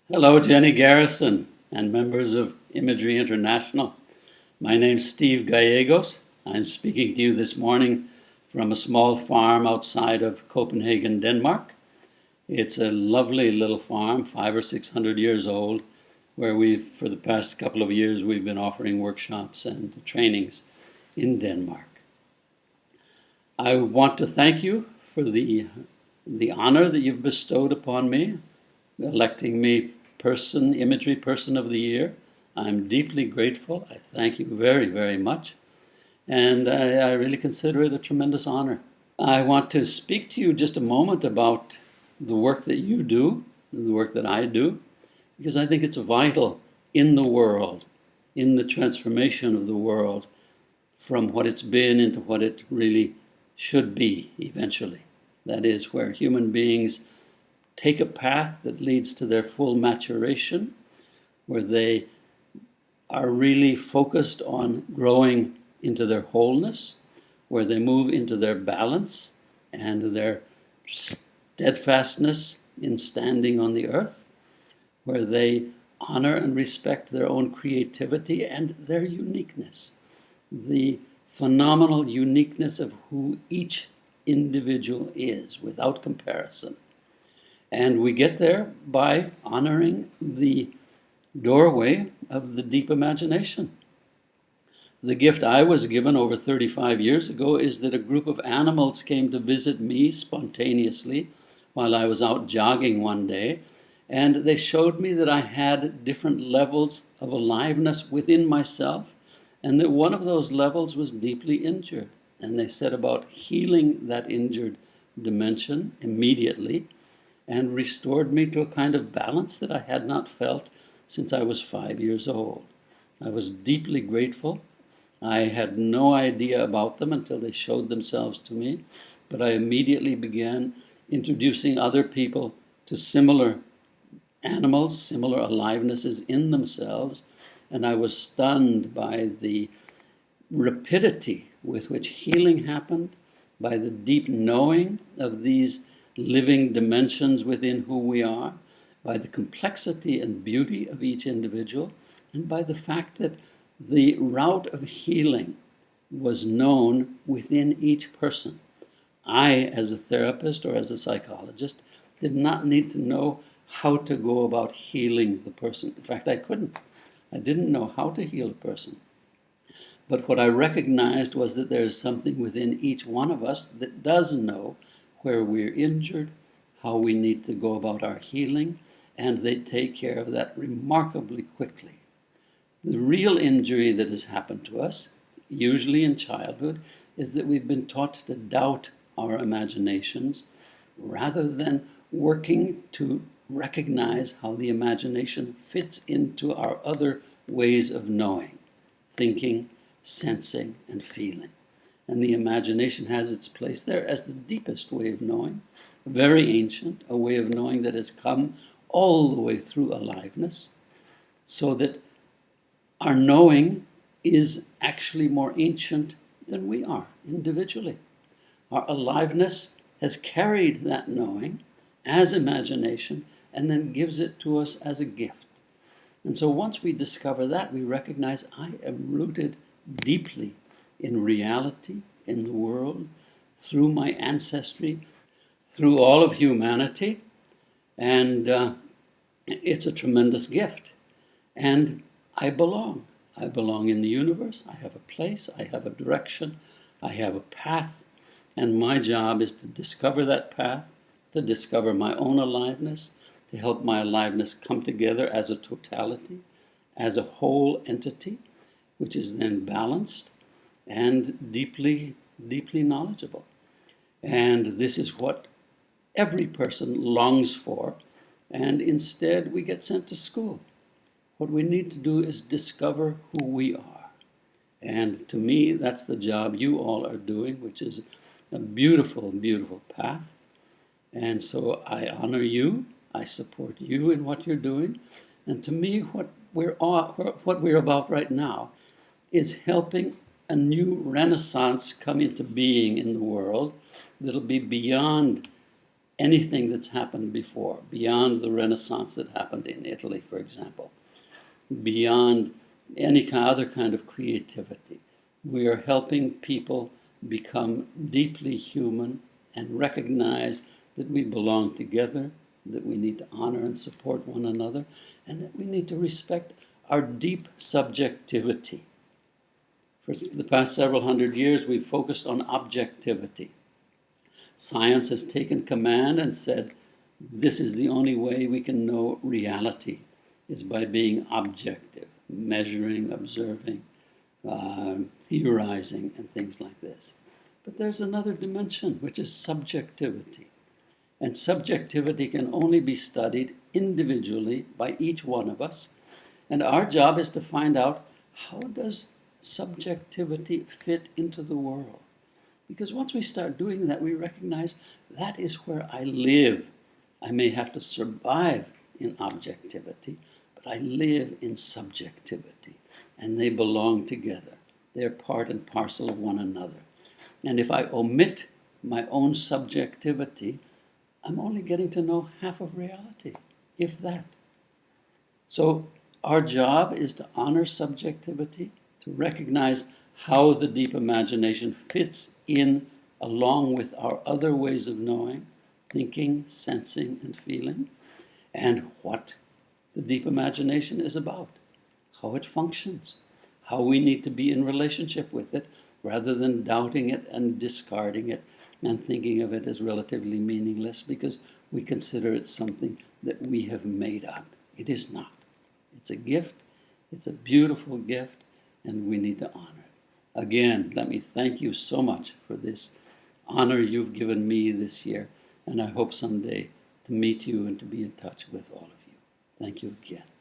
Hello, Jenny Garrison and members of Imagery International. My name's Steve Gallegos. I'm speaking to you this morning from a small farm outside of Copenhagen, Denmark. It's a lovely little farm, 500 or 600 years old, where for the past couple of years, we've been offering workshops and trainings in Denmark. I want to thank you for the honor that you've bestowed upon me, electing me Imagery Person of the Year. I'm deeply grateful. I thank you very, very much. And I really consider it a tremendous honor. I want to speak to you just a moment about the work that you do, the work that I do, because I think it's vital in the world, in the transformation of the world from what it's been into what it really should be eventually. That is, where human beings take a path that leads to their full maturation, where they are really focused on growing into their wholeness, where they move into their balance and their steadfastness in standing on the earth, where they honor and respect their own creativity and their uniqueness, the phenomenal uniqueness of who each individual is without comparison. And we get there by honoring the doorway of the deep imagination. The gift I was given over 35 years ago is that a group of animals came to visit me spontaneously while I was out jogging one day, and they showed me that I had different levels of aliveness within myself, and that one of those levels was deeply injured. And they set about healing that injured dimension immediately, and restored me to a kind of balance that I had not felt since I was 5 years old. I was deeply grateful. I had no idea about them until they showed themselves to me, but I immediately began introducing other people to similar animals, similar alivenesses in themselves, and I was stunned by the rapidity with which healing happened, by the deep knowing of these living dimensions within who we are, by the complexity and beauty of each individual, and by the fact that the route of healing was known within each person. I, as a therapist or as a psychologist, did not need to know how to go about healing the person. In fact, I couldn't. I didn't know how to heal a person. But what I recognized was that there is something within each one of us that does know where we're injured, how we need to go about our healing, and they take care of that remarkably quickly. The real injury that has happened to us, usually in childhood, is that we've been taught to doubt our imaginations rather than working to recognize how the imagination fits into our other ways of knowing, thinking, sensing, and feeling. And the imagination has its place there as the deepest way of knowing, very ancient, a way of knowing that has come all the way through aliveness, so that our knowing is actually more ancient than we are individually. Our aliveness has carried that knowing as imagination and then gives it to us as a gift. And so once we discover that, we recognize I am rooted deeply in reality, in the world, through my ancestry, through all of humanity, and it's a tremendous gift. And I belong. I belong in the universe. I have a place. I have a direction. I have a path. And my job is to discover that path, to discover my own aliveness, to help my aliveness come together as a totality, as a whole entity, which is then balanced and deeply, deeply knowledgeable. And this is what every person longs for, and instead we get sent to school. What we need to do is discover who we are. And to me, that's the job you all are doing, which is a beautiful, beautiful path. And so I honor you, I support you in what you're doing. And to me, what we're about right now is helping a new renaissance come into being in the world that'll be beyond anything that's happened before, beyond the Renaissance that happened in Italy, for example, beyond any other kind of creativity. We are helping people become deeply human and recognize that we belong together, that we need to honor and support one another, and that we need to respect our deep subjectivity. For the past several hundred years, we've focused on objectivity. Science has taken command and said, this is the only way we can know reality, is by being objective, measuring, observing, theorizing, and things like this. But there's another dimension, which is subjectivity. And subjectivity can only be studied individually by each one of us. And our job is to find out, how does subjectivity fit into the world? Because once we start doing that, we recognize that is where I live. I may have to survive in objectivity, but I live in subjectivity, and they belong together. They're part and parcel of one another. And if I omit my own subjectivity, I'm only getting to know half of reality, if that. So our job is to honor subjectivity, to recognize how the deep imagination fits in along with our other ways of knowing, thinking, sensing, and feeling, and what the deep imagination is about, how it functions, how we need to be in relationship with it, rather than doubting it and discarding it and thinking of it as relatively meaningless because we consider it something that we have made up. It is not. It's a gift. It's a beautiful gift, and we need to honor it. Again, let me thank you so much for this honor you've given me this year, and I hope someday to meet you and to be in touch with all of you. Thank you again.